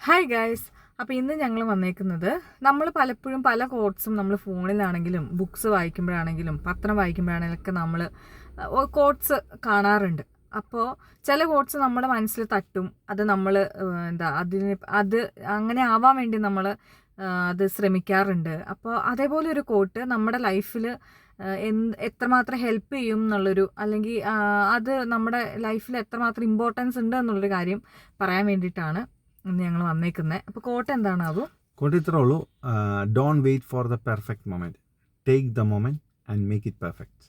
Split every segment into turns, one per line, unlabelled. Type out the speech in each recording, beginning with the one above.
Hi guys. അപ്പോൾ ഇന്ന് ഞങ്ങൾ വന്നേക്കുന്നത്, നമ്മൾ പലപ്പോഴും പല കോട്ട്സും നമ്മൾ ഫോണിലാണെങ്കിലും ബുക്സ് വായിക്കുമ്പോഴാണെങ്കിലും പത്രം വായിക്കുമ്പോഴാണെങ്കിലൊക്കെ നമ്മൾ കോട്ട്സ് കാണാറുണ്ട്. അപ്പോൾ ചില കോട്ട്സ് നമ്മുടെ മനസ്സിൽ തട്ടും. അത് നമ്മൾ അത് അങ്ങനെ ആവാൻ വേണ്ടി നമ്മൾ അത് ശ്രമിക്കാറുണ്ട്. അപ്പോൾ അതേപോലെ ഒരു കോട്ട് നമ്മുടെ ലൈഫിൽ എത്രമാത്രം ഹെൽപ്പ് ചെയ്യും എന്നുള്ളൊരു, അല്ലെങ്കിൽ അത് നമ്മുടെ ലൈഫിൽ എത്രമാത്രം ഇമ്പോർട്ടൻസ് ഉണ്ട് എന്നുള്ളൊരു കാര്യം പറയാൻ വേണ്ടിയിട്ടാണ് ഇന്ന് ഞങ്ങൾ വന്നേക്കുന്നത്. അപ്പോൾ കോട്ട് എന്താണ് അത്?
കോട്ട് ഇത്രേ ഉള്ളൂ: don't wait for the perfect moment, take the moment and make it perfect.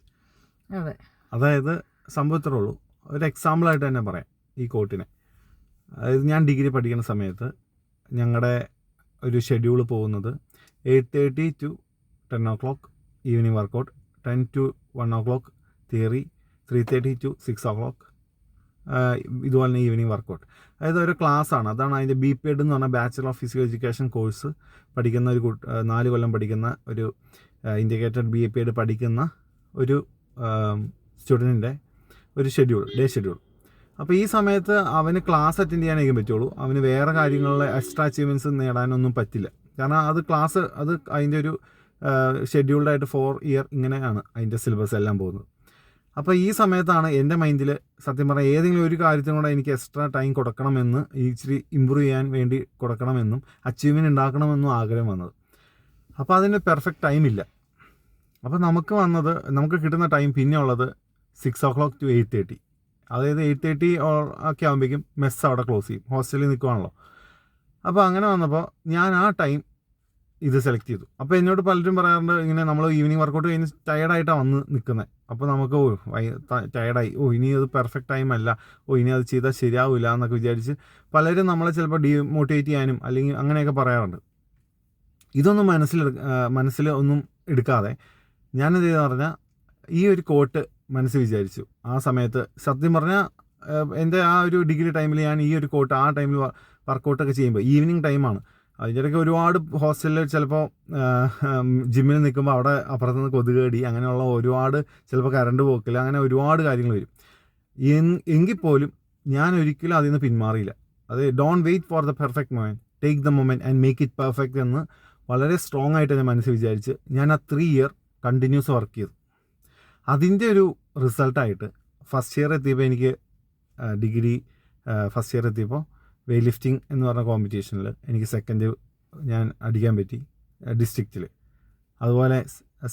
അതെ,
അതായത് സംഭവം ഇത്രേ ഉള്ളൂ. ഒരു എക്സാമ്പിളായിട്ട് തന്നെ പറയാം ഈ കോട്ടിനെ. അതായത് ഞാൻ ഡിഗ്രി പഠിക്കുന്ന സമയത്ത് ഞങ്ങളുടെ ഒരു ഷെഡ്യൂൾ പോകുന്നത് 8:30 to 10 o'clock evening workout, 10 to 1 o'clock theory, 3:30 to 6 o'clock ഇതുപോലെ തന്നെ ഈവനിങ് വർക്കൗട്ട്. അതായത് ഒരു ക്ലാസ്സാണ്. അതാണ് അതിൻ്റെ BPED എന്ന് പറഞ്ഞാൽ bachelor of physical education course പഠിക്കുന്ന ഒരു 4 കൊല്ലം പഠിക്കുന്ന ഒരു ഇൻഡിക്കേറ്റഡ് BPED പഠിക്കുന്ന ഒരു സ്റ്റുഡൻറ്റിൻ്റെ ഒരു ഷെഡ്യൂൾ, ഡേ ഷെഡ്യൂൾ. അപ്പോൾ ഈ സമയത്ത് അവന് ക്ലാസ് അറ്റൻഡ് ചെയ്യാനേ പറ്റുള്ളൂ. അവന് വേറെ കാര്യങ്ങളിൽ എക്സ്ട്രാ അച്ചീവ്മെൻറ്റ്സ് നേടാനൊന്നും പറ്റില്ല. കാരണം അത് ക്ലാസ്, അത് അതിൻ്റെ ഒരു ഷെഡ്യൂൾഡായിട്ട് 4 year ഇങ്ങനെയാണ് അതിൻ്റെ സിലബസ് എല്ലാം പോകുന്നത്. അപ്പോൾ ഈ സമയത്താണ് എൻ്റെ മൈൻഡിൽ സത്യം പറഞ്ഞാൽ ഏതെങ്കിലും ഒരു കാര്യത്തിനും കൂടെ എനിക്ക് എക്സ്ട്രാ ടൈം കൊടുക്കണമെന്ന്, ഇച്ചിരി ഇമ്പ്രൂവ് ചെയ്യാൻ വേണ്ടി കൊടുക്കണമെന്നും അച്ചീവ്മെൻറ്റ് ഉണ്ടാക്കണമെന്നും ആഗ്രഹം വന്നത്. അപ്പോൾ അതിന് പെർഫെക്റ്റ് ടൈമില്ല. അപ്പോൾ നമുക്ക് കിട്ടുന്ന ടൈം പിന്നെ ഉള്ളത് 6 o'clock to 8:30. അതായത് 8:30 ഒക്കെ ആകുമ്പോഴേക്കും മെസ്സ് അവിടെ ക്ലോസ് ചെയ്യും, ഹോസ്റ്റലിൽ നിൽക്കുവാണല്ലോ. അപ്പോൾ അങ്ങനെ വന്നപ്പോൾ ഞാൻ ആ ടൈം ഇത് സെലക്ട് ചെയ്തു. അപ്പോൾ എന്നോട് പലരും പറയാറുണ്ട്, ഇങ്ങനെ നമ്മൾ ഈവനിങ് വർക്കൗട്ട് കഴിഞ്ഞ് ടയർഡായിട്ടാണ് വന്ന് നിൽക്കുന്നത്. അപ്പോൾ നമുക്ക് ടയർഡായി, ഇനി അത് പെർഫെക്റ്റ് ടൈം അല്ല, ഇനി അത് ചെയ്താൽ ശരിയാവില്ല എന്നൊക്കെ വിചാരിച്ച് പലരും നമ്മളെ ചിലപ്പോൾ ഡീമോട്ടിവേറ്റ് ചെയ്യാനും അല്ലെങ്കിൽ അങ്ങനെയൊക്കെ പറയാറുണ്ട്. ഇതൊന്നും മനസ്സിൽ ഒന്നും എടുക്കാതെ ഞാനെന്ത് ചെയ്തെന്ന് പറഞ്ഞാൽ ഈ ഒരു കോട്ട് മനസ്സിൽ വിചാരിച്ചു. ആ സമയത്ത് സത്യം പറഞ്ഞാൽ എൻ്റെ ആ ഒരു ഡിഗ്രി ടൈമിൽ ഞാൻ ഈ ഒരു കോട്ട് ആ ടൈമിൽ വർക്കൗട്ടൊക്കെ ചെയ്യുമ്പോൾ ഈവനിങ് ടൈമാണ്. അതിനിടയ്ക്ക് ഒരുപാട് ഹോസ്റ്റലിൽ ചിലപ്പോൾ ജിമ്മിൽ നിൽക്കുമ്പോൾ അവിടെ അപ്പുറത്തുനിന്ന് കൊതുകടി, അങ്ങനെയുള്ള ഒരുപാട്, ചിലപ്പോൾ കറണ്ട് പോക്കില്ല, അങ്ങനെ ഒരുപാട് കാര്യങ്ങൾ വരും. എങ്കിൽ പോലും ഞാൻ ഒരിക്കലും അതിൽ നിന്ന് പിന്മാറിയില്ല. അത് don't wait for the perfect moment, take the moment and make it perfect എന്ന് വളരെ സ്ട്രോങ് ആയിട്ട് ഞാൻ മനസ്സിൽ വിചാരിച്ച് ഞാൻ ആ 3 year കണ്ടിന്യൂസ് വർക്ക് ചെയ്തു. അതിൻ്റെ ഒരു റിസൾട്ടായിട്ട് ഫസ്റ്റ് ഇയർ എത്തിയപ്പോൾ എനിക്ക് ഡിഗ്രി ഫസ്റ്റ് ഇയർ എത്തിയപ്പോൾ വെയ്റ്റ് ലിഫ്റ്റിംഗ് എന്ന് പറഞ്ഞ കോമ്പറ്റീഷനിൽ എനിക്ക് സെക്കൻഡ് ഞാൻ അടിക്കാൻ പറ്റി ഡിസ്ട്രിക്റ്റിൽ. അതുപോലെ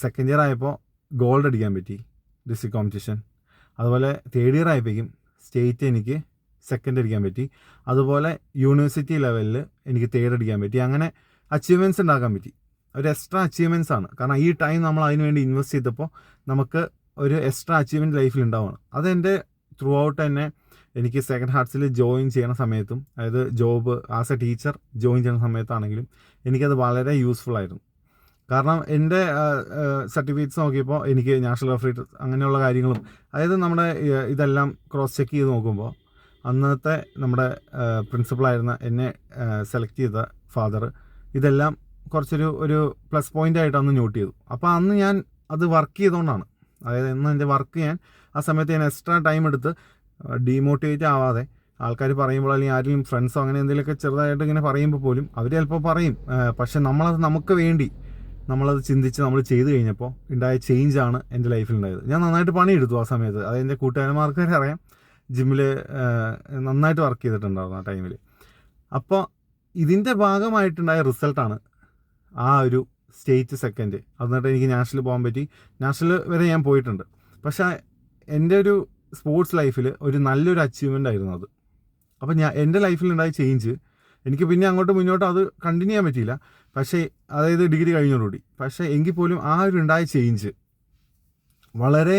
സെക്കൻഡ് ഇയർ ആയപ്പോൾ ഗോൾഡ് അടിക്കാൻ പറ്റി ഡിസ്ട്രിക്ട് കോമ്പറ്റീഷൻ. അതുപോലെ തേർഡ് ഇയർ ആയപ്പോഴേക്കും സ്റ്റേറ്റ് എനിക്ക് സെക്കൻഡ് അടിക്കാൻ പറ്റി. അതുപോലെ യൂണിവേഴ്സിറ്റി ലെവലിൽ എനിക്ക് തേർഡ് അടിക്കാൻ പറ്റി. അങ്ങനെ അച്ചീവ്മെൻറ്റ്സ് ഉണ്ടാക്കാൻ പറ്റി. ഒരു എക്സ്ട്രാ അച്ചീവ്മെൻറ്റ്സ് ആണ്. കാരണം ഈ ടൈം നമ്മൾ അതിന് വേണ്ടി ഇൻവെസ്റ്റ് ചെയ്തപ്പോൾ നമുക്ക് ഒരു എക്സ്ട്രാ അച്ചീവ്മെൻറ്റ് ലൈഫിൽ ഉണ്ടാവുകയാണ്. അതെൻ്റെ ത്രൂ ഔട്ട് തന്നെ എനിക്ക് സെക്കൻഡ് ഹാർട്സിൽ ജോയിൻ ചെയ്യുന്ന സമയത്തും, അതായത് job as A teacher join ചെയ്യുന്ന സമയത്താണെങ്കിലും എനിക്കത് വളരെ യൂസ്ഫുൾ ആയിരുന്നു. കാരണം എൻ്റെ സർട്ടിഫിക്കറ്റ്സ് നോക്കിയപ്പോൾ എനിക്ക് നാഷണൽ റഫറി അങ്ങനെയുള്ള കാര്യങ്ങളും, അതായത് നമ്മുടെ ഇതെല്ലാം ക്രോസ് ചെക്ക് ചെയ്ത് നോക്കുമ്പോൾ അന്നത്തെ നമ്മുടെ പ്രിൻസിപ്പളായിരുന്ന എന്നെ സെലക്ട് ചെയ്ത ഫാദർ ഇതെല്ലാം ഒരു പ്ലസ് പോയിൻ്റ് ആയിട്ട് അന്ന് നോട്ട് ചെയ്തു. അപ്പോൾ അന്ന് ഞാൻ അത് വർക്ക് ചെയ്തുകൊണ്ടാണ്, അതായത് ഇന്ന് എൻ്റെ വർക്ക് ഞാൻ ആ സമയത്ത് ഞാൻ എക്സ്ട്രാ ടൈം എടുത്ത് ഡീമോട്ടിവേറ്റ് ആവാതെ, ആൾക്കാർ പറയുമ്പോൾ അല്ലെങ്കിൽ ആരെങ്കിലും ഫ്രണ്ട്സോ അങ്ങനെ എന്തെങ്കിലുമൊക്കെ ചെറുതായിട്ട് ഇങ്ങനെ പറയുമ്പോൾ പോലും അവർ ചിലപ്പോൾ പറയും, പക്ഷെ നമ്മളത് നമുക്ക് വേണ്ടി നമ്മളത് ചിന്തിച്ച് നമ്മൾ ചെയ്ത് കഴിഞ്ഞപ്പോൾ ഉണ്ടായ ചേഞ്ചാണ് എൻ്റെ ലൈഫിൽ ഉണ്ടായത്. ഞാൻ നന്നായിട്ട് പണിയെടുത്തു ആ സമയത്ത്. അത് എൻ്റെ കൂട്ടുകാരന്മാർക്ക് അറിയാം, ജിമ്മിൽ നന്നായിട്ട് വർക്ക് ചെയ്തിട്ടുണ്ടായിരുന്നു ആ ടൈമിൽ. അപ്പോൾ ഇതിൻ്റെ ഭാഗമായിട്ടുണ്ടായ റിസൾട്ടാണ് ആ ഒരു സ്റ്റേറ്റ് സെക്കൻഡ്. എന്നിട്ട് എനിക്ക് നാഷണൽ പോകാൻ പറ്റി. നാഷണൽ വരെ ഞാൻ പോയിട്ടുണ്ട്. പക്ഷേ എൻ്റെ ഒരു സ്പോർട്സ് ലൈഫിൽ ഒരു നല്ലൊരു അച്ചീവ്മെൻ്റ് ആയിരുന്നു അത്. അപ്പോൾ എൻ്റെ ലൈഫിലുണ്ടായ ചേഞ്ച് എനിക്ക് പിന്നെ അങ്ങോട്ട് മുന്നോട്ട് അത് കണ്ടിന്യൂ ചെയ്യാൻ പറ്റിയില്ല. പക്ഷേ അതായത് ഡിഗ്രി കഴിഞ്ഞോടുകൂടി. പക്ഷേ എങ്കിൽ പോലും ആ ഒരു ഉണ്ടായ ചേഞ്ച് വളരെ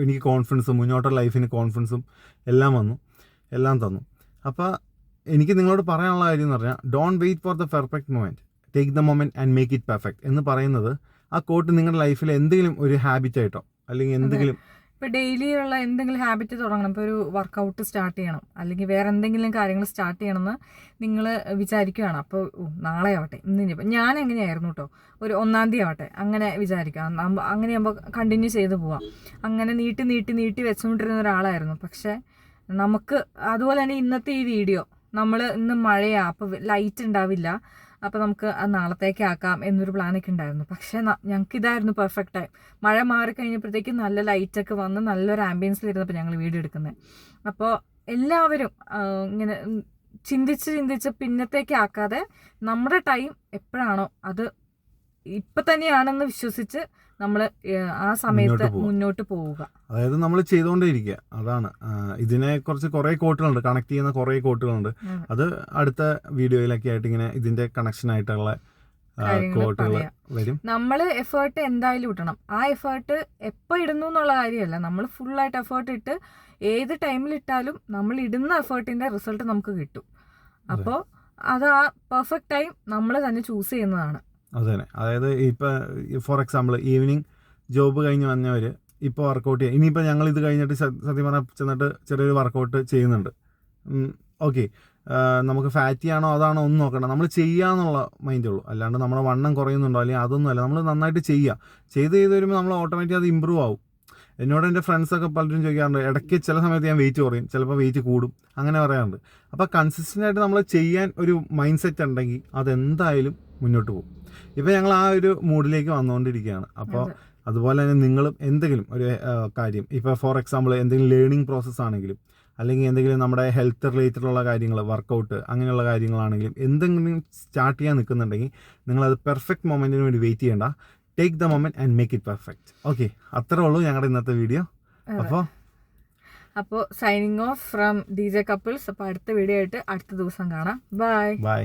എനിക്ക് കോൺഫിഡൻസും മുന്നോട്ടുള്ള ലൈഫിന് കോൺഫിഡൻസും എല്ലാം തന്നു. അപ്പോൾ എനിക്ക് നിങ്ങളോട് പറയാനുള്ള കാര്യം എന്ന് പറഞ്ഞാൽ, don't wait for the perfect moment, take the moment and make it perfect എന്ന് പറയുന്നത്, ആ കോട്ട് നിങ്ങളുടെ ലൈഫിൽ എന്തെങ്കിലും ഒരു ഹാബിറ്റായിട്ടോ അല്ലെങ്കിൽ എന്തെങ്കിലും
ഇപ്പോൾ ഡെയിലിയുള്ള എന്തെങ്കിലും ഹാബിറ്റ് തുടങ്ങണം. ഇപ്പോൾ ഒരു വർക്കൗട്ട് സ്റ്റാർട്ട് ചെയ്യണം, അല്ലെങ്കിൽ വേറെ എന്തെങ്കിലും കാര്യങ്ങൾ സ്റ്റാർട്ട് ചെയ്യണമെന്ന് നിങ്ങൾ വിചാരിക്കുകയാണ്. അപ്പോൾ നാളെ ആവട്ടെ, ഇന്നിപ്പോൾ ഞാൻ എങ്ങനെയായിരുന്നു കേട്ടോ, ഒരു 1-ാം തീയതി ആവട്ടെ, അങ്ങനെ വിചാരിക്കുക. അങ്ങനെയാകുമ്പോൾ കണ്ടിന്യൂ ചെയ്ത് പോവാം. അങ്ങനെ നീട്ടി വെച്ചുകൊണ്ടിരുന്ന ഒരാളായിരുന്നു. പക്ഷേ നമുക്ക് അതുപോലെ തന്നെ ഇന്നത്തെ ഈ വീഡിയോ നമ്മൾ ഇന്ന് മഴയാണ്, അപ്പോൾ ലൈറ്റ് ഉണ്ടാവില്ല, അപ്പോൾ നമുക്ക് അത് നാളത്തേക്ക് ആക്കാം എന്നൊരു പ്ലാനൊക്കെ ഉണ്ടായിരുന്നു. പക്ഷേ ഞങ്ങൾക്ക് ഇതായിരുന്നു പെർഫെക്റ്റ് ടൈം. മഴ മാറിക്കഴിഞ്ഞപ്പോഴത്തേക്കും നല്ല ലൈറ്റൊക്കെ വന്ന് നല്ലൊരു ആംബിയൻസിലിരുന്നപ്പോൾ ഞങ്ങൾ വീഡിയോ എടുക്കുന്നത്. അപ്പോൾ എല്ലാവരും ഇങ്ങനെ ചിന്തിച്ച് പിന്നത്തേക്ക് ആക്കാതെ നമ്മുടെ ടൈം എപ്പോഴാണോ അത് ഇപ്പം തന്നെയാണെന്ന് വിശ്വസിച്ച് നമ്മൾ ആ സമയത്ത് മുന്നോട്ട് പോവുക.
അതായത് നമ്മൾ ചെയ്തുകൊണ്ടേയിരിക്കുക. അതാണ് ഇതിനെ കുറിച്ച് കുറേ കോട്ടുകളുണ്ട്, കണക്ട് ചെയ്യുന്ന കുറേ കോട്ടുകളുണ്ട്. അത് അടുത്ത വീഡിയോയിലൊക്കെ ആയിട്ട് ഇങ്ങനെ ഇതിന്റെ കണക്ഷൻ ആയിട്ടുള്ള കോട്ടുകൾ വരും.
നമ്മൾ എഫേർട്ട് എന്തായാലും ഇടണം. ആ എഫേർട്ട് എപ്പോൾ ഇടുന്നു എന്നുള്ള കാര്യമല്ല, നമ്മൾ ഫുള്ളായിട്ട് എഫേർട്ട് ഇട്ട് ഏത് ടൈമിൽ ഇട്ടാലും നമ്മൾ ഇടുന്ന എഫേർട്ടിന്റെ റിസൾട്ട് നമുക്ക് കിട്ടും. അപ്പോൾ അത് ആ പെർഫെക്റ്റ് ടൈം നമ്മൾ തന്നെ ചൂസ് ചെയ്യുന്നതാണ്.
അത് തന്നെ. അതായത് ഇപ്പോൾ ഫോർ എക്സാമ്പിൾ ഈവനിങ് ജോബ് കഴിഞ്ഞ് വന്നവർ ഇപ്പോൾ വർക്കൗട്ട് ചെയ്യുക. ഇനിയിപ്പോൾ ഞങ്ങൾ ഇത് കഴിഞ്ഞിട്ട് സത്യം പറഞ്ഞാൽ ചെന്നിട്ട് ചെറിയൊരു വർക്കൗട്ട് ചെയ്യുന്നുണ്ട്. ഓക്കെ, നമുക്ക് ഫാറ്റി ആണോ അതാണോ ഒന്നും നോക്കണ്ട, നമ്മൾ ചെയ്യാന്നുള്ള മൈൻഡേ ഉള്ളൂ. അല്ലാണ്ട് നമ്മുടെ വണ്ണം കുറയുന്നുണ്ടോ അല്ലെങ്കിൽ അതൊന്നും അല്ല, നമ്മൾ നന്നായിട്ട് ചെയ്ത് വരുമ്പോൾ നമ്മൾ ഓട്ടോമാറ്റിക് അത് ഇമ്പ്രൂവ് ആവും. എന്നോട് എൻ്റെ ഫ്രണ്ട്സൊക്കെ പലരും ചോദിക്കാറുണ്ട്, ഇടയ്ക്ക് ചില സമയത്ത് ഞാൻ വെയിറ്റ് കുറയും, ചിലപ്പോൾ വെയിറ്റ് കൂടും, അങ്ങനെ പറയാറുണ്ട്. അപ്പോൾ കൺസിസ്റ്റൻ്റ് ആയിട്ട് നമ്മൾ ചെയ്യാൻ ഒരു മൈൻഡ് സെറ്റ് ഉണ്ടെങ്കിൽ അതെന്തായാലും മുന്നോട്ട് പോകും. ഇപ്പോൾ ഞങ്ങൾ ആ ഒരു മൂഡിലേക്ക് വന്നുകൊണ്ടിരിക്കുകയാണ്. അപ്പോൾ അതുപോലെ തന്നെ നിങ്ങളും എന്തെങ്കിലും ഒരു കാര്യം, ഇപ്പോൾ ഫോർ എക്സാമ്പിൾ എന്തെങ്കിലും ലേണിംഗ് പ്രോസസ്സ് ആണെങ്കിലും അല്ലെങ്കിൽ എന്തെങ്കിലും നമ്മുടെ ഹെൽത്ത് റിലേറ്റഡുള്ള കാര്യങ്ങൾ, വർക്കൗട്ട് അങ്ങനെയുള്ള കാര്യങ്ങളാണെങ്കിലും എന്തെങ്കിലും സ്റ്റാർട്ട് ചെയ്യാൻ നിൽക്കുന്നുണ്ടെങ്കിൽ നിങ്ങളത് പെർഫെക്റ്റ് മൊമെൻറ്റിന് വേണ്ടി വെയിറ്റ് ചെയ്യേണ്ട. Take the moment and make it perfect. Okay, അത്രേ ഉള്ളൂ ഞങ്ങളുടെ ഇന്നത്തെ വീഡിയോ.
അപ്പോൾ signing off from DJ Couples. അപ്പോൾ അടുത്ത വീഡിയോ ആയിട്ട് അടുത്ത ദിവസം കാണാം. ബൈ.